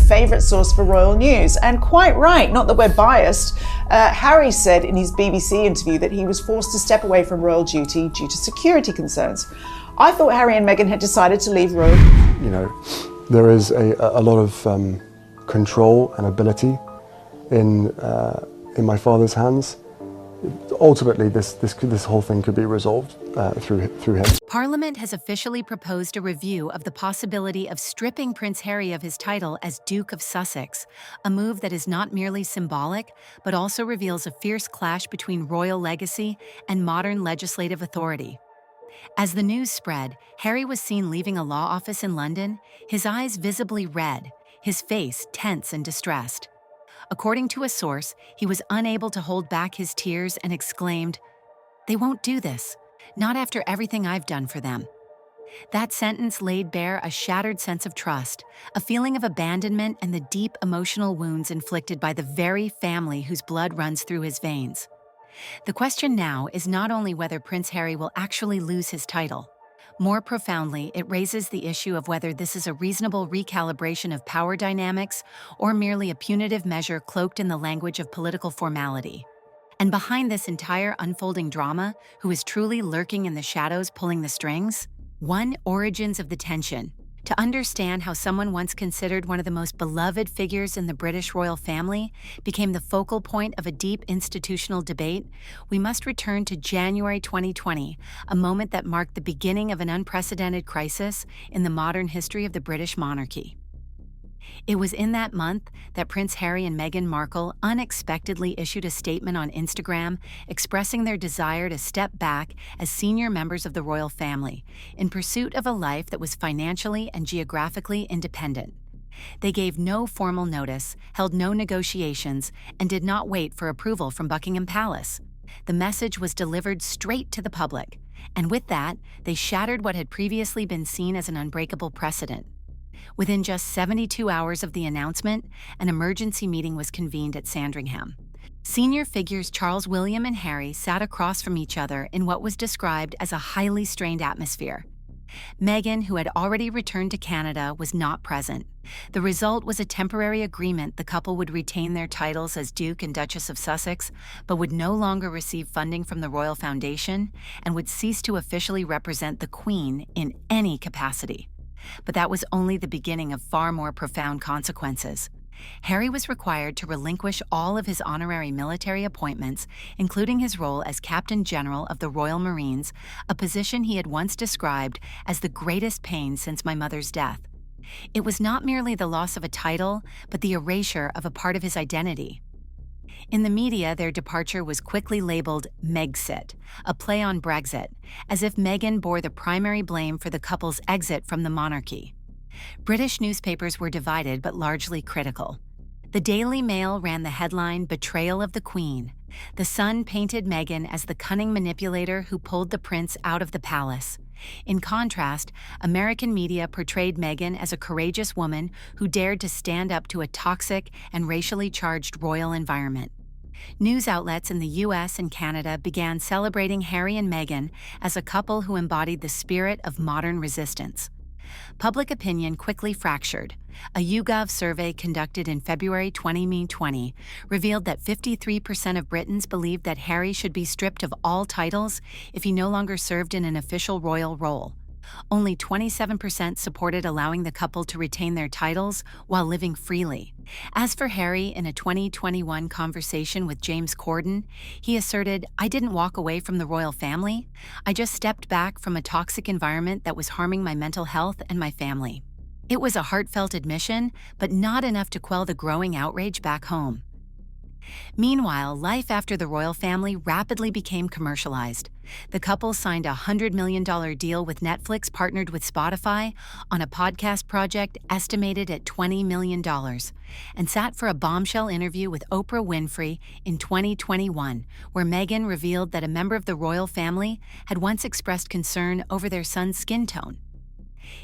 favourite source for royal news. And quite right, not that we're biased. Harry said in his BBC interview that he was forced to step away from royal duty due to security concerns. I thought Harry and Meghan had decided to leave royal. You know, there is a lot of control and ability in my father's hands. Ultimately, this whole thing could be resolved through him. Parliament has officially proposed a review of the possibility of stripping Prince Harry of his title as Duke of Sussex, a move that is not merely symbolic, but also reveals a fierce clash between royal legacy and modern legislative authority. As the news spread, Harry was seen leaving a law office in London, his eyes visibly red, his face tense and distressed. According to a source, he was unable to hold back his tears and exclaimed, "They won't do this, not after everything I've done for them." That sentence laid bare a shattered sense of trust, a feeling of abandonment, and the deep emotional wounds inflicted by the very family whose blood runs through his veins. The question now is not only whether Prince Harry will actually lose his title. More profoundly, it raises the issue of whether this is a reasonable recalibration of power dynamics or merely a punitive measure cloaked in the language of political formality. And behind this entire unfolding drama, who is truly lurking in the shadows pulling the strings? One, origins of the tension. To understand how someone once considered one of the most beloved figures in the British royal family became the focal point of a deep institutional debate, we must return to January 2020, a moment that marked the beginning of an unprecedented crisis in the modern history of the British monarchy. It was in that month that Prince Harry and Meghan Markle unexpectedly issued a statement on Instagram expressing their desire to step back as senior members of the royal family in pursuit of a life that was financially and geographically independent. They gave no formal notice, held no negotiations, and did not wait for approval from Buckingham Palace. The message was delivered straight to the public, and with that, they shattered what had previously been seen as an unbreakable precedent. Within just 72 hours of the announcement, an emergency meeting was convened at Sandringham. Senior figures Charles, William, and Harry sat across from each other in what was described as a highly strained atmosphere. Meghan, who had already returned to Canada, was not present. The result was a temporary agreement the couple would retain their titles as Duke and Duchess of Sussex, but would no longer receive funding from the Royal Foundation and would cease to officially represent the Queen in any capacity. But that was only the beginning of far more profound consequences. Harry was required to relinquish all of his honorary military appointments, including his role as Captain General of the Royal Marines, a position he had once described as the greatest pain since my mother's death. It was not merely the loss of a title, but the erasure of a part of his identity. In the media, their departure was quickly labeled Megxit, a play on Brexit, as if Meghan bore the primary blame for the couple's exit from the monarchy. British newspapers were divided but largely critical. The Daily Mail ran the headline, "Betrayal of the Queen." The Sun painted Meghan as the cunning manipulator who pulled the prince out of the palace. In contrast, American media portrayed Meghan as a courageous woman who dared to stand up to a toxic and racially charged royal environment. News outlets in the US and Canada began celebrating Harry and Meghan as a couple who embodied the spirit of modern resistance. Public opinion quickly fractured. A YouGov survey conducted in February 2020 revealed that 53% of Britons believed that Harry should be stripped of all titles if he no longer served in an official royal role. Only 27% supported allowing the couple to retain their titles while living freely. As for Harry, in a 2021 conversation with James Corden, he asserted, "I didn't walk away from the royal family. I just stepped back from a toxic environment that was harming my mental health and my family." It was a heartfelt admission, but not enough to quell the growing outrage back home. Meanwhile, life after the royal family rapidly became commercialized. The couple signed a $100 million deal with Netflix, partnered with Spotify on a podcast project estimated at $20 million, and sat for a bombshell interview with Oprah Winfrey in 2021, where Meghan revealed that a member of the royal family had once expressed concern over their son's skin tone.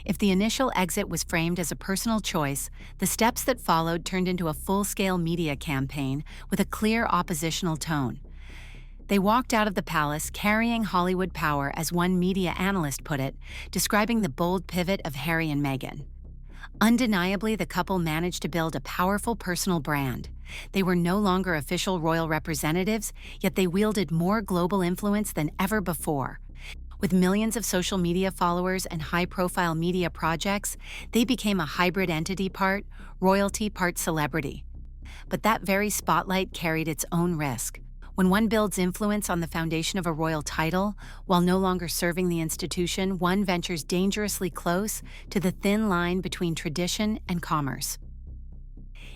If the initial exit was framed as a personal choice, the steps that followed turned into a full-scale media campaign with a clear oppositional tone. They walked out of the palace carrying Hollywood power, as one media analyst put it, describing the bold pivot of Harry and Meghan. Undeniably, the couple managed to build a powerful personal brand. They were no longer official royal representatives, yet they wielded more global influence than ever before. With millions of social media followers and high-profile media projects, they became a hybrid entity, part royalty, part celebrity. But that very spotlight carried its own risk. When one builds influence on the foundation of a royal title, while no longer serving the institution, one ventures dangerously close to the thin line between tradition and commerce.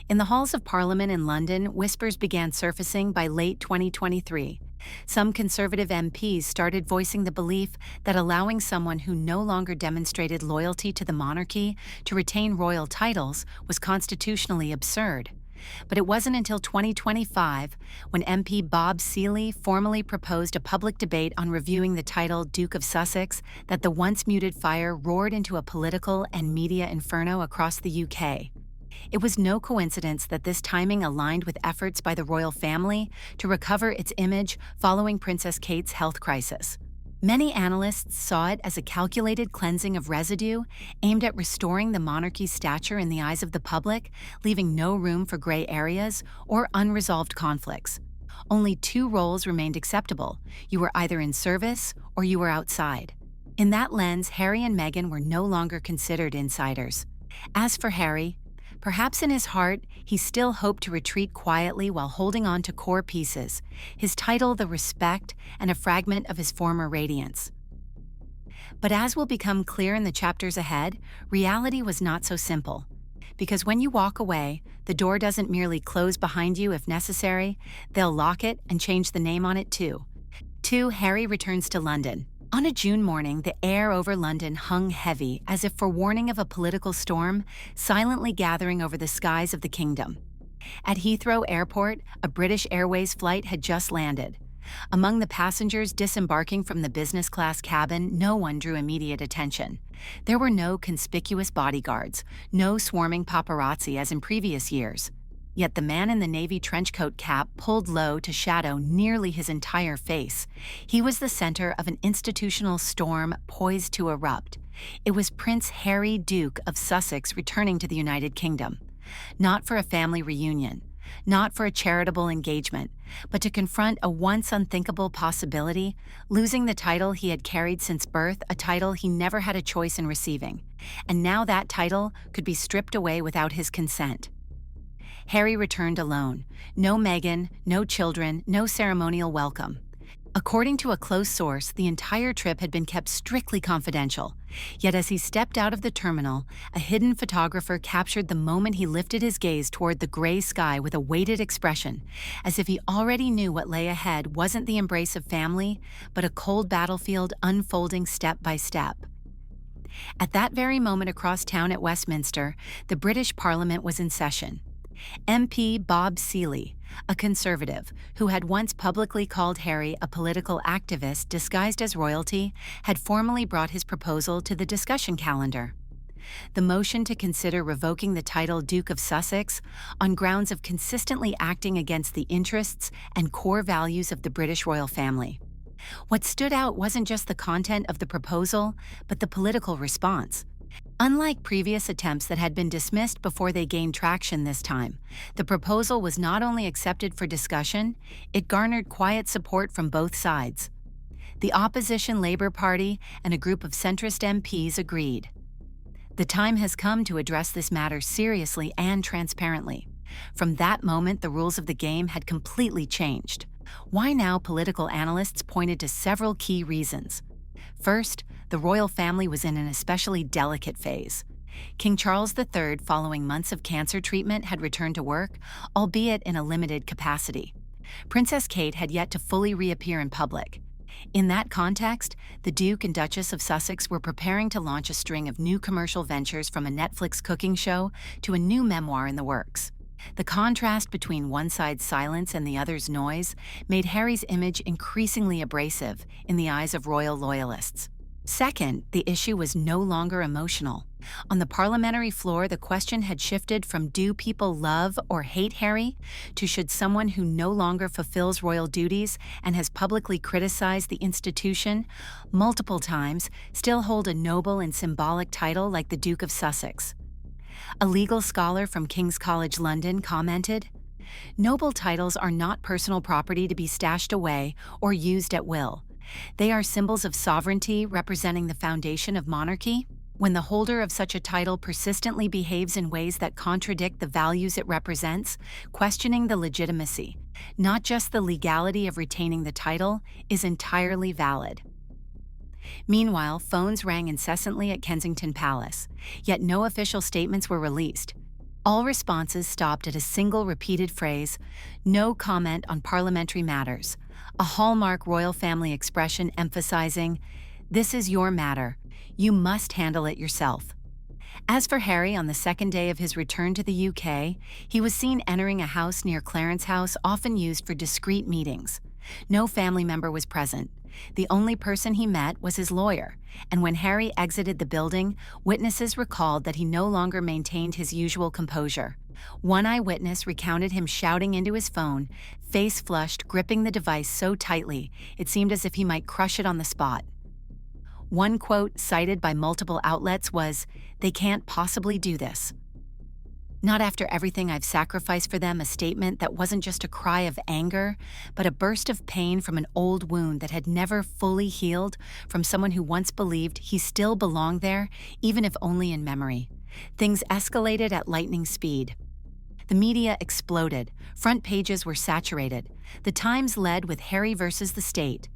In the halls of Parliament in London, whispers began surfacing by late 2023. Some Conservative MPs started voicing the belief that allowing someone who no longer demonstrated loyalty to the monarchy to retain royal titles was constitutionally absurd. But it wasn't until 2025, when MP Bob Seely formally proposed a public debate on reviewing the title Duke of Sussex, that the once muted fire roared into a political and media inferno across the UK. It was no coincidence that this timing aligned with efforts by the royal family to recover its image following Princess Kate's health crisis. Many analysts saw it as a calculated cleansing of residue aimed at restoring the monarchy's stature in the eyes of the public, leaving no room for gray areas or unresolved conflicts. Only two roles remained acceptable: you were either in service or you were outside. In that lens, Harry and Meghan were no longer considered insiders. As for Harry, perhaps in his heart, he still hoped to retreat quietly while holding on to core pieces: his title, the respect, and a fragment of his former radiance. But as will become clear in the chapters ahead, reality was not so simple. Because when you walk away, the door doesn't merely close behind you if necessary, they'll lock it and change the name on it too. 2. Harry returns to London. On a June morning, the air over London hung heavy, as if forewarning of a political storm silently gathering over the skies of the kingdom. At Heathrow Airport, a British Airways flight had just landed. Among the passengers disembarking from the business class cabin, no one drew immediate attention. There were no conspicuous bodyguards, no swarming paparazzi as in previous years. Yet the man in the navy trenchcoat cap pulled low to shadow nearly his entire face. He was the center of an institutional storm poised to erupt. It was Prince Harry, Duke of Sussex, returning to the United Kingdom. Not for a family reunion, not for a charitable engagement, but to confront a once unthinkable possibility: losing the title he had carried since birth, a title he never had a choice in receiving. And now that title could be stripped away without his consent. Harry returned alone. No Meghan, no children, no ceremonial welcome. According to a close source, the entire trip had been kept strictly confidential. Yet as he stepped out of the terminal, a hidden photographer captured the moment he lifted his gaze toward the gray sky with a weighted expression, as if he already knew what lay ahead wasn't the embrace of family, but a cold battlefield unfolding step by step. At that very moment across town at Westminster, the British Parliament was in session. MP Bob Seely, a Conservative who had once publicly called Harry a political activist disguised as royalty, had formally brought his proposal to the discussion calendar. The motion to consider revoking the title Duke of Sussex on grounds of consistently acting against the interests and core values of the British royal family. What stood out wasn't just the content of the proposal, but the political response. Unlike previous attempts that had been dismissed before they gained traction this time, the proposal was not only accepted for discussion, it garnered quiet support from both sides. The opposition Labour Party and a group of centrist MPs agreed. The time has come to address this matter seriously and transparently. From that moment, the rules of the game had completely changed. Why now? Political analysts pointed to several key reasons. First, the royal family was in an especially delicate phase. King Charles III, following months of cancer treatment, had returned to work, albeit in a limited capacity. Princess Kate had yet to fully reappear in public. In that context, the Duke and Duchess of Sussex were preparing to launch a string of new commercial ventures, from a Netflix cooking show to a new memoir in the works. The contrast between one side's silence and the other's noise made Harry's image increasingly abrasive in the eyes of royal loyalists. Second, the issue was no longer emotional. On the parliamentary floor, the question had shifted from do people love or hate Harry to should someone who no longer fulfills royal duties and has publicly criticized the institution multiple times still hold a noble and symbolic title like the Duke of Sussex. A legal scholar from King's College London commented, "Noble titles are not personal property to be stashed away or used at will. They are symbols of sovereignty representing the foundation of monarchy. When the holder of such a title persistently behaves in ways that contradict the values it represents, questioning the legitimacy, not just the legality of retaining the title, is entirely valid." Meanwhile, phones rang incessantly at Kensington Palace, yet no official statements were released. All responses stopped at a single repeated phrase, "No comment on parliamentary matters," a hallmark royal family expression emphasizing, "This is your matter. You must handle it yourself." As for Harry, on the second day of his return to the UK, he was seen entering a house near Clarence House, often used for discreet meetings. No family member was present. The only person he met was his lawyer, and when Harry exited the building, witnesses recalled that he no longer maintained his usual composure. One eyewitness recounted him shouting into his phone, face flushed, gripping the device so tightly it seemed as if he might crush it on the spot. One quote cited by multiple outlets was, "They can't possibly do this." "Not after everything I've sacrificed for them," a statement that wasn't just a cry of anger, but a burst of pain from an old wound that had never fully healed, from someone who once believed he still belonged there, even if only in memory. Things escalated at lightning speed. The media exploded. Front pages were saturated. The Times led with Harry versus the state.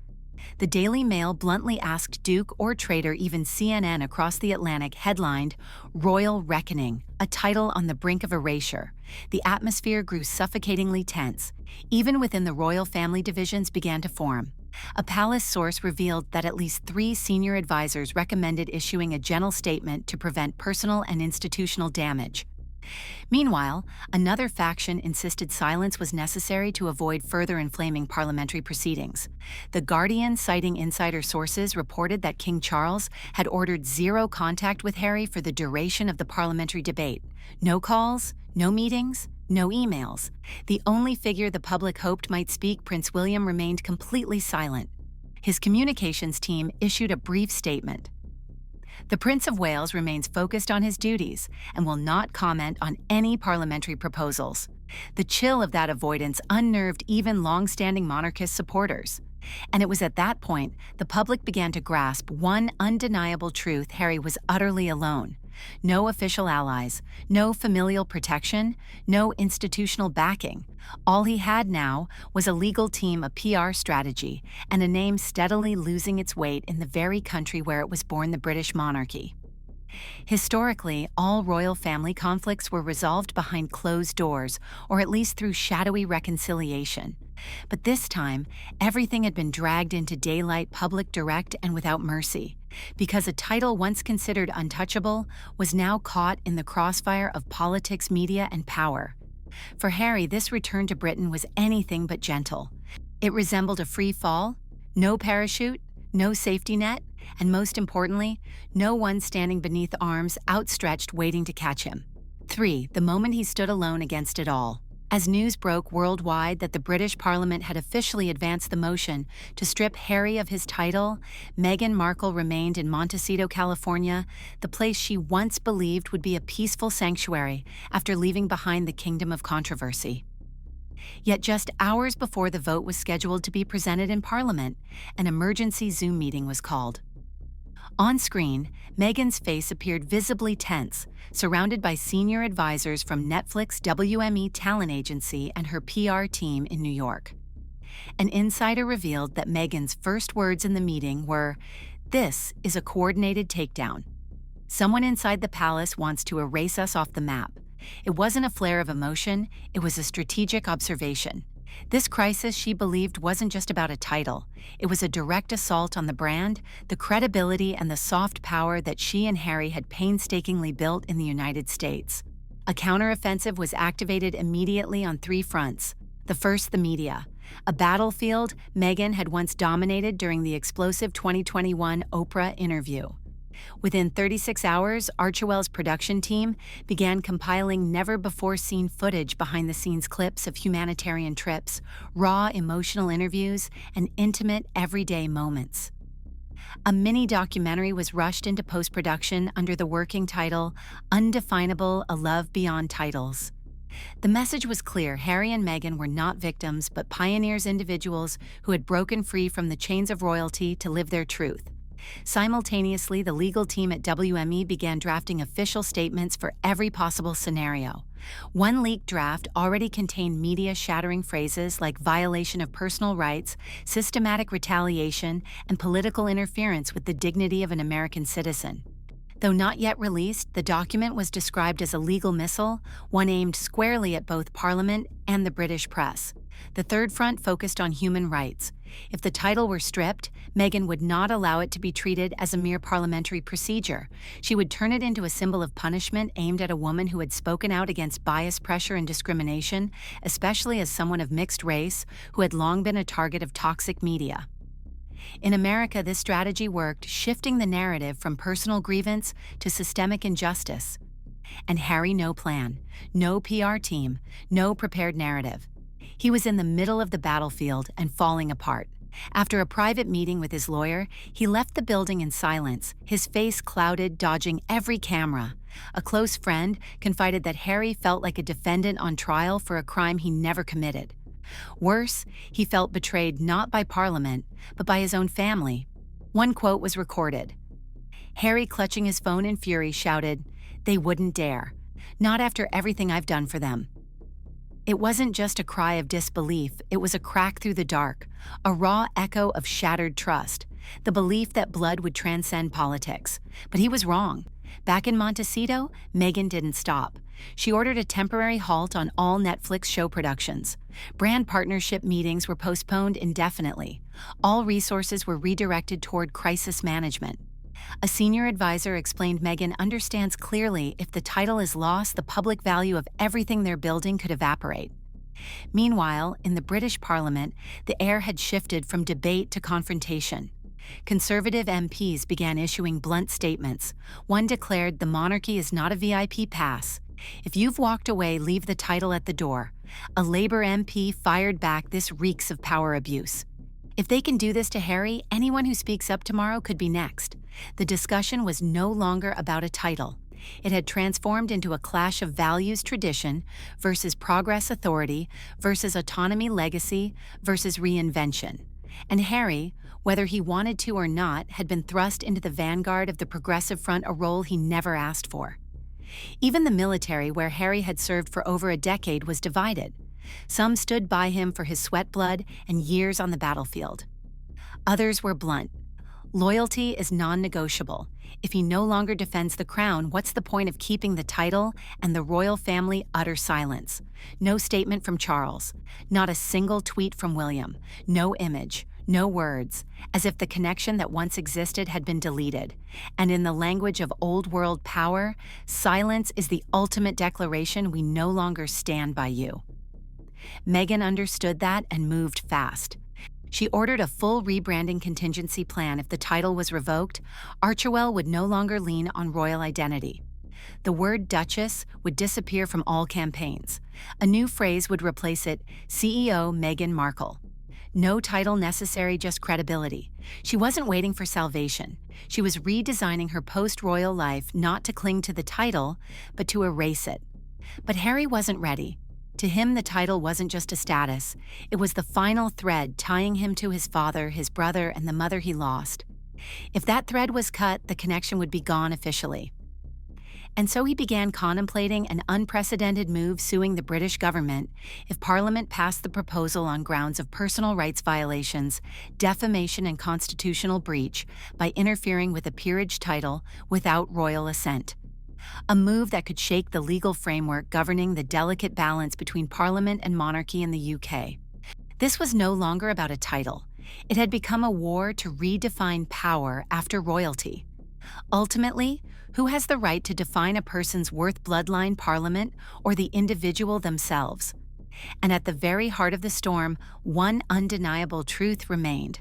The Daily Mail bluntly asked Duke or traitor, even CNN across the Atlantic headlined, "Royal Reckoning," a title on the brink of erasure. The atmosphere grew suffocatingly tense. Even within the royal family, divisions began to form. A palace source revealed that at least 3 senior advisors recommended issuing a gentle statement to prevent personal and institutional damage. Meanwhile, another faction insisted silence was necessary to avoid further inflaming parliamentary proceedings. The Guardian, citing insider sources, reported that King Charles had ordered 0 contact with Harry for the duration of the parliamentary debate. No calls, no meetings, no emails. The only figure the public hoped might speak, Prince William, remained completely silent. His communications team issued a brief statement. The Prince of Wales remains focused on his duties and will not comment on any parliamentary proposals. The chill of that avoidance unnerved even long-standing monarchist supporters. And it was at that point the public began to grasp one undeniable truth: Harry was utterly alone. No official allies, no familial protection, no institutional backing. All he had now was a legal team, a PR strategy, and a name steadily losing its weight in the very country where it was born, the British monarchy. Historically, all royal family conflicts were resolved behind closed doors, or at least through shadowy reconciliation. But this time, everything had been dragged into daylight, public, direct, and without mercy, because a title once considered untouchable was now caught in the crossfire of politics, media, and power. For Harry, this return to Britain was anything but gentle. It resembled a free fall, no parachute, no safety net, and most importantly, no one standing beneath arms outstretched waiting to catch him. 3. The moment he stood alone against it all. As news broke worldwide that the British Parliament had officially advanced the motion to strip Harry of his title, Meghan Markle remained in Montecito, California, the place she once believed would be a peaceful sanctuary after leaving behind the kingdom of controversy. Yet just hours before the vote was scheduled to be presented in Parliament, an emergency Zoom meeting was called. On screen, Meghan's face appeared visibly tense, surrounded by senior advisors from Netflix, WME talent agency, and her PR team in New York. An insider revealed that Meghan's first words in the meeting were, "This is a coordinated takedown. Someone inside the palace wants to erase us off the map." It wasn't a flare of emotion, it was a strategic observation. This crisis, she believed, wasn't just about a title. It was a direct assault on the brand, the credibility, and the soft power that she and Harry had painstakingly built in the United States. A counteroffensive was activated immediately on 3 fronts. The first, the media, a battlefield Meghan had once dominated during the explosive 2021 Oprah interview. Within 36 hours, Archewell's production team began compiling never-before-seen footage, behind-the-scenes clips of humanitarian trips, raw emotional interviews, and intimate everyday moments. A mini documentary was rushed into post-production under the working title, Undefinable: A Love Beyond Titles. The message was clear: Harry and Meghan were not victims, but pioneers, individuals who had broken free from the chains of royalty to live their truth. Simultaneously, the legal team at WME began drafting official statements for every possible scenario. One leaked draft already contained media-shattering phrases like violation of personal rights, systematic retaliation, and political interference with the dignity of an American citizen. Though not yet released, the document was described as a legal missile, one aimed squarely at both Parliament and the British press. The third front focused on human rights. If the title were stripped, Meghan would not allow it to be treated as a mere parliamentary procedure. She would turn it into a symbol of punishment aimed at a woman who had spoken out against bias, pressure, and discrimination, especially as someone of mixed race who had long been a target of toxic media. In America, this strategy worked, shifting the narrative from personal grievance to systemic injustice. And Harry, no plan, no PR team, no prepared narrative. He was in the middle of the battlefield and falling apart. After a private meeting with his lawyer, he left the building in silence, his face clouded, dodging every camera. A close friend confided that Harry felt like a defendant on trial for a crime he never committed. Worse, he felt betrayed not by Parliament, but by his own family. One quote was recorded. Harry, clutching his phone in fury, shouted, "They wouldn't dare. Not after everything I've done for them." It wasn't just a cry of disbelief, it was a crack through the dark, a raw echo of shattered trust, the belief that blood would transcend politics. But he was wrong. Back in Montecito, Meghan didn't stop. She ordered a temporary halt on all Netflix show productions. Brand partnership meetings were postponed indefinitely. All resources were redirected toward crisis management. A senior advisor explained Meghan understands clearly if the title is lost, the public value of everything they're building could evaporate. Meanwhile, in the British Parliament, the air had shifted from debate to confrontation. Conservative MPs began issuing blunt statements. One declared, "The monarchy is not a VIP pass. If you've walked away, leave the title at the door." A Labour MP fired back, "This reeks of power abuse." If they can do this to Harry, anyone who speaks up tomorrow could be next. The discussion was no longer about a title. It had transformed into a clash of values, tradition versus progress, authority versus autonomy, legacy versus reinvention. And Harry, whether he wanted to or not, had been thrust into the vanguard of the Progressive Front, a role he never asked for. Even the military, where Harry had served for over a decade, was divided. Some stood by him for his sweat blood and years on the battlefield. Others were blunt. Loyalty is non-negotiable. If he no longer defends the crown, what's the point of keeping the title? And the royal family, utter silence. No statement from Charles. Not a single tweet from William. No image. No words. As if the connection that once existed had been deleted. And in the language of old-world power, silence is the ultimate declaration: we no longer stand by you. Meghan understood that and moved fast. She ordered a full rebranding contingency plan if the title was revoked. Archewell would no longer lean on royal identity. The word Duchess would disappear from all campaigns. A new phrase would replace it: CEO Meghan Markle. No title necessary, just credibility. She wasn't waiting for salvation. She was redesigning her post-royal life, not to cling to the title, but to erase it. But Harry wasn't ready. To him, the title wasn't just a status. It was the final thread tying him to his father, his brother, and the mother he lost. If that thread was cut, the connection would be gone officially. And so he began contemplating an unprecedented move, suing the British government if Parliament passed the proposal on grounds of personal rights violations, defamation, and constitutional breach by interfering with a peerage title without royal assent. A move that could shake the legal framework governing the delicate balance between Parliament and monarchy in the UK. This was no longer about a title. It had become a war to redefine power after royalty. Ultimately, who has the right to define a person's worth, bloodline, Parliament, or the individual themselves? And at the very heart of the storm, one undeniable truth remained.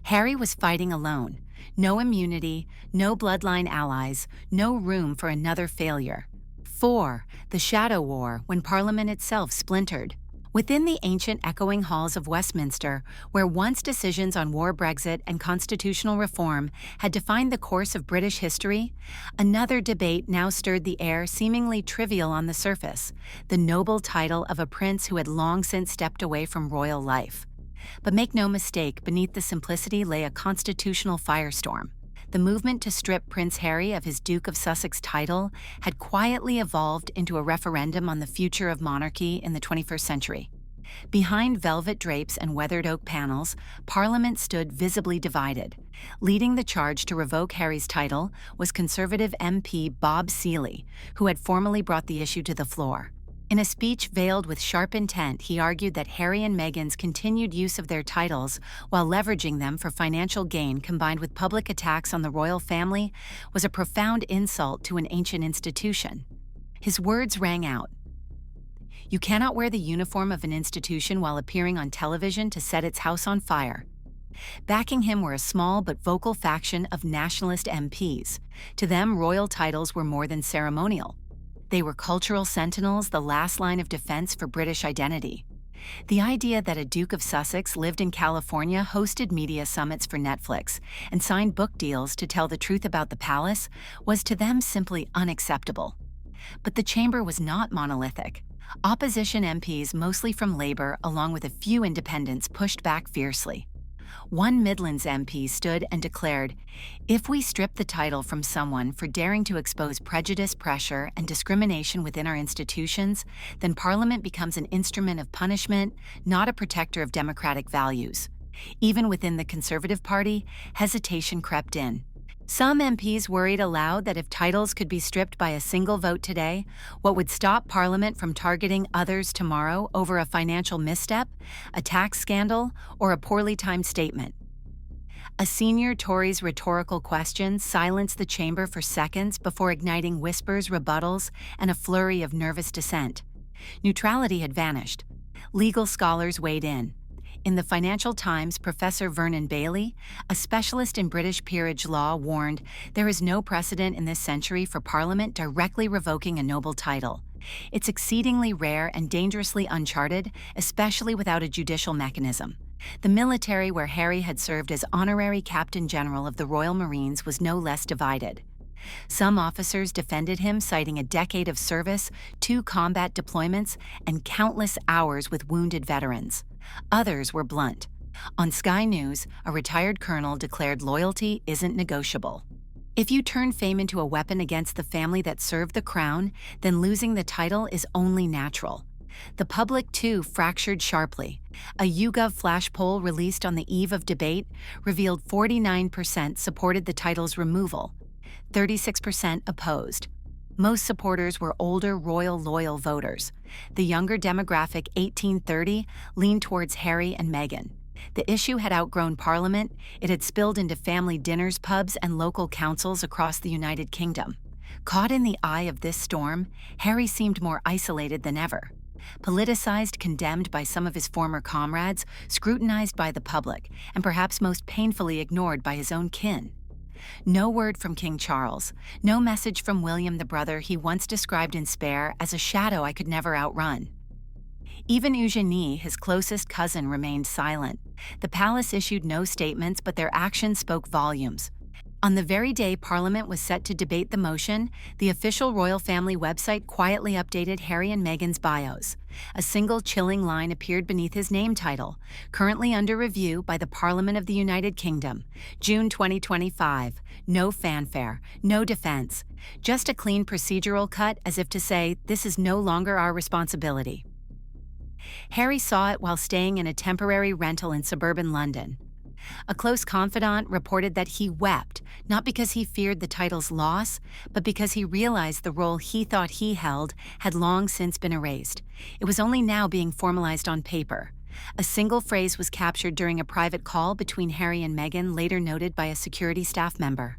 Harry was fighting alone. No immunity, no bloodline allies, no room for another failure. 4. The Shadow War, when Parliament itself splintered. Within the ancient echoing halls of Westminster, where once decisions on war, Brexit, and constitutional reform had defined the course of British history, another debate now stirred the air, seemingly trivial on the surface: the noble title of a prince who had long since stepped away from royal life. But make no mistake, beneath the simplicity lay a constitutional firestorm. The movement to strip Prince Harry of his Duke of Sussex title had quietly evolved into a referendum on the future of monarchy in the 21st century. Behind velvet drapes and weathered oak panels, Parliament stood visibly divided. Leading the charge to revoke Harry's title was Conservative MP Bob Seely, who had formally brought the issue to the floor. In a speech veiled with sharp intent, he argued that Harry and Meghan's continued use of their titles while leveraging them for financial gain, combined with public attacks on the royal family, was a profound insult to an ancient institution. His words rang out: "You cannot wear the uniform of an institution while appearing on television to set its house on fire." Backing him were a small but vocal faction of nationalist MPs. To them, royal titles were more than ceremonial. They were cultural sentinels, the last line of defense for British identity. The idea that a Duke of Sussex lived in California, hosted media summits for Netflix, and signed book deals to tell the truth about the palace was to them simply unacceptable. But the chamber was not monolithic. Opposition MPs, mostly from Labour, along with a few independents, pushed back fiercely. One Midlands MP stood and declared, "If we strip the title from someone for daring to expose prejudice, pressure, and discrimination within our institutions, then Parliament becomes an instrument of punishment, not a protector of democratic values." Even within the Conservative Party, hesitation crept in. Some MPs worried aloud that if titles could be stripped by a single vote today, what would stop Parliament from targeting others tomorrow over a financial misstep, a tax scandal, or a poorly timed statement? A senior Tory's rhetorical question silenced the chamber for seconds before igniting whispers, rebuttals, and a flurry of nervous dissent. Neutrality had vanished. Legal scholars weighed in. In the Financial Times, Professor Vernon Bailey, a specialist in British peerage law, warned, "There is no precedent in this century for Parliament directly revoking a noble title. It's exceedingly rare and dangerously uncharted, especially without a judicial mechanism." The military, where Harry had served as honorary Captain General of the Royal Marines, was no less divided. Some officers defended him, citing a decade of service, 2 combat deployments, and countless hours with wounded veterans. Others were blunt. On Sky News, a retired colonel declared loyalty isn't negotiable. If you turn fame into a weapon against the family that served the crown, then losing the title is only natural. The public, too, fractured sharply. A YouGov flash poll released on the eve of debate revealed 49% supported the title's removal, 36% opposed. Most supporters were older royal loyal voters. The younger demographic, 1830, leaned towards Harry and Meghan. The issue had outgrown Parliament. It had spilled into family dinners, pubs, and local councils across the United Kingdom. Caught in the eye of this storm, Harry seemed more isolated than ever. Politicized, condemned by some of his former comrades, scrutinized by the public, and perhaps most painfully ignored by his own kin. No word from King Charles, no message from William, the brother he once described in spare as a shadow I could never outrun. Even Eugenie, his closest cousin, remained silent. The palace issued no statements, but their actions spoke volumes. On the very day Parliament was set to debate the motion, the official royal family website quietly updated Harry and Meghan's bios. A single chilling line appeared beneath his name title, "Currently under review by the Parliament of the United Kingdom. June 2025. No fanfare, no defense. Just a clean procedural cut, as if to say, this is no longer our responsibility." Harry saw it while staying in a temporary rental in suburban London. A close confidant reported that he wept, not because he feared the title's loss, but because he realized the role he thought he held had long since been erased. It was only now being formalized on paper. A single phrase was captured during a private call between Harry and Meghan, later noted by a security staff member.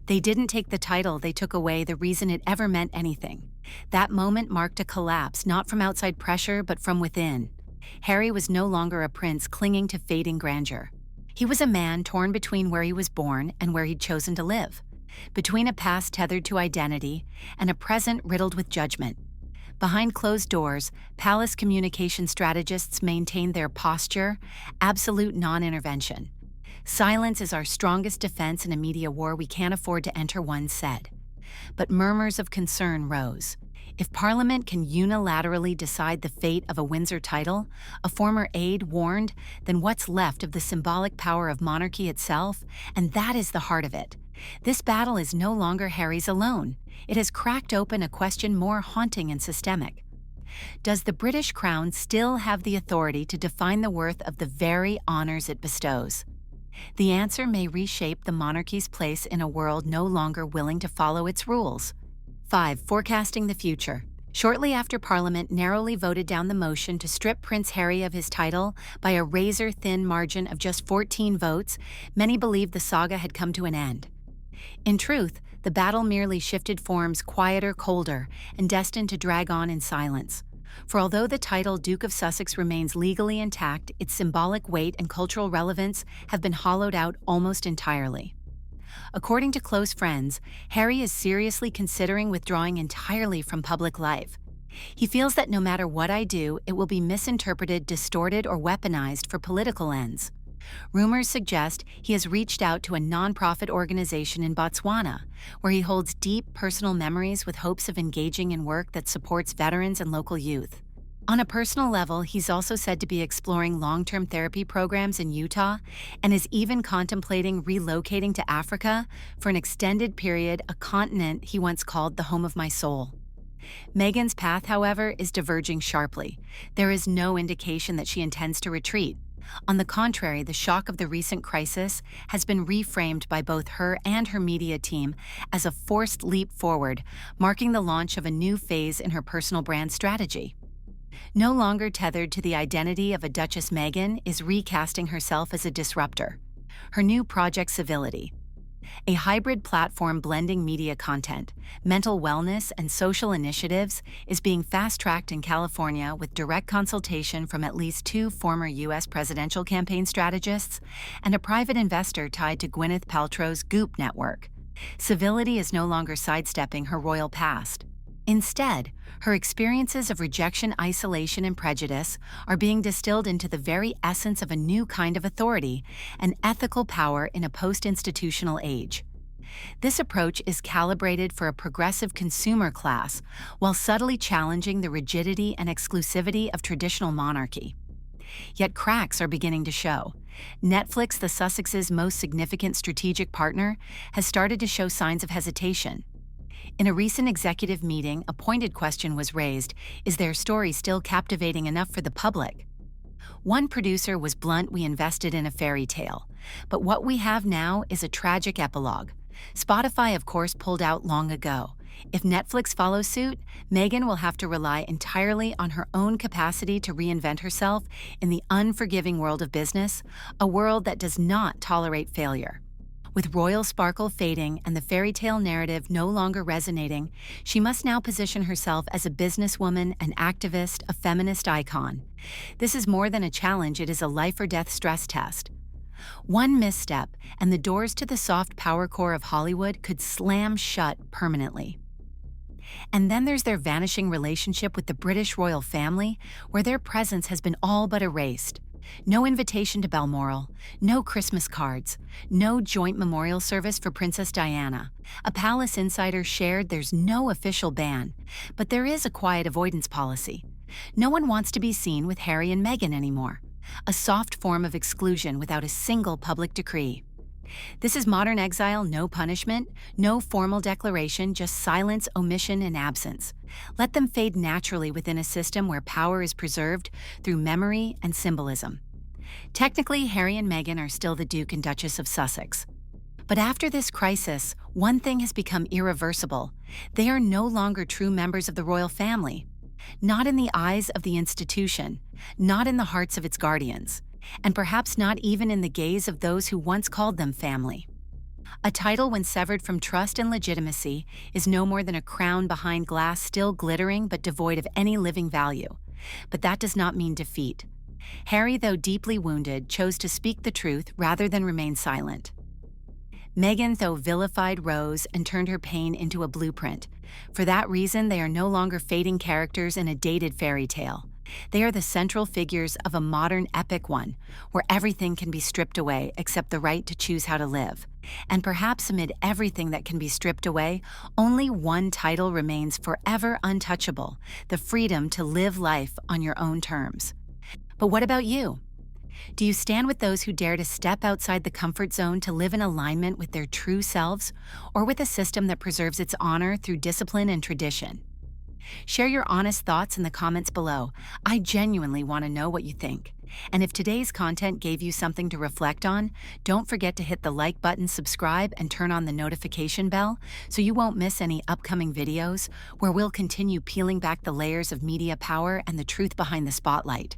"They didn't take the title, they took away the reason it ever meant anything." That moment marked a collapse, not from outside pressure, but from within. Harry was no longer a prince clinging to fading grandeur. He was a man torn between where he was born and where he'd chosen to live, between a past tethered to identity and a present riddled with judgment. Behind closed doors, palace communication strategists maintain their posture, absolute non-intervention. Silence is our strongest defense in a media war we can't afford to enter, one said. But murmurs of concern rose. If Parliament can unilaterally decide the fate of a Windsor title, a former aide warned, then what's left of the symbolic power of monarchy itself? And that is the heart of it. This battle is no longer Harry's alone. It has cracked open a question more haunting and systemic. Does the British Crown still have the authority to define the worth of the very honors it bestows? The answer may reshape the monarchy's place in a world no longer willing to follow its rules. 5. Forecasting the future. Shortly after Parliament narrowly voted down the motion to strip Prince Harry of his title by a razor-thin margin of just 14 votes, many believed the saga had come to an end. In truth, the battle merely shifted forms, quieter, colder, and destined to drag on in silence. For although the title Duke of Sussex remains legally intact, its symbolic weight and cultural relevance have been hollowed out almost entirely. According to close friends, Harry is seriously considering withdrawing entirely from public life. He feels that no matter what I do, it will be misinterpreted, distorted, or weaponized for political ends. Rumors suggest he has reached out to a nonprofit organization in Botswana, where he holds deep personal memories with hopes of engaging in work that supports veterans and local youth. On a personal level, he's also said to be exploring long-term therapy programs in Utah and is even contemplating relocating to Africa for an extended period, a continent he once called the home of my soul. Meghan's path, however, is diverging sharply. There is no indication that she intends to retreat. On the contrary, the shock of the recent crisis has been reframed by both her and her media team as a forced leap forward, marking the launch of a new phase in her personal brand strategy. No longer tethered to the identity of a Duchess, Meghan is recasting herself as a disruptor. Her new project, Civility, a hybrid platform blending media content, mental wellness, and social initiatives, is being fast-tracked in California with direct consultation from at least 2 former U.S. presidential campaign strategists and a private investor tied to Gwyneth Paltrow's Goop network. Civility is no longer sidestepping her royal past. Instead, her experiences of rejection, isolation, and prejudice are being distilled into the very essence of a new kind of authority, an ethical power in a post-institutional age. This approach is calibrated for a progressive consumer class while subtly challenging the rigidity and exclusivity of traditional monarchy. Yet cracks are beginning to show. Netflix, the Sussexes' most significant strategic partner, has started to show signs of hesitation. In a recent executive meeting, a pointed question was raised: is their story still captivating enough for the public? One producer was blunt: we invested in a fairy tale. But what we have now is a tragic epilogue. Spotify, of course, pulled out long ago. If Netflix follows suit, Meghan will have to rely entirely on her own capacity to reinvent herself in the unforgiving world of business, a world that does not tolerate failure. With royal sparkle fading and the fairy tale narrative no longer resonating, she must now position herself as a businesswoman, an activist, a feminist icon. This is more than a challenge, it is a life-or-death stress test. One misstep, and the doors to the soft power core of Hollywood could slam shut permanently. And then there's their vanishing relationship with the British royal family, where their presence has been all but erased. No invitation to Balmoral, no Christmas cards, no joint memorial service for Princess Diana. A palace insider shared there's no official ban, but there is a quiet avoidance policy. No one wants to be seen with Harry and Meghan anymore, a soft form of exclusion without a single public decree. This is modern exile, no punishment, no formal declaration, just silence, omission, and absence. Let them fade naturally within a system where power is preserved through memory and symbolism. Technically, Harry and Meghan are still the Duke and Duchess of Sussex. But after this crisis, one thing has become irreversible. They are no longer true members of the royal family. Not in the eyes of the institution, not in the hearts of its guardians, and perhaps not even in the gaze of those who once called them family. A title, when severed from trust and legitimacy, is no more than a crown behind glass, still glittering but devoid of any living value. But that does not mean defeat. Harry, though deeply wounded, chose to speak the truth rather than remain silent. Meghan, though vilified, rose and turned her pain into a blueprint, For that reason, they are no longer fading characters in a dated fairy tale. They are the central figures of a modern epic one, where everything can be stripped away except the right to choose how to live. And perhaps amid everything that can be stripped away, only one title remains forever untouchable: the freedom to live life on your own terms. But what about you? Do you stand with those who dare to step outside the comfort zone to live in alignment with their true selves, or with a system that preserves its honor through discipline and tradition? Share your honest thoughts in the comments below. I genuinely want to know what you think. And if today's content gave you something to reflect on, don't forget to hit the like button, subscribe, and turn on the notification bell so you won't miss any upcoming videos where we'll continue peeling back the layers of media power and the truth behind the spotlight.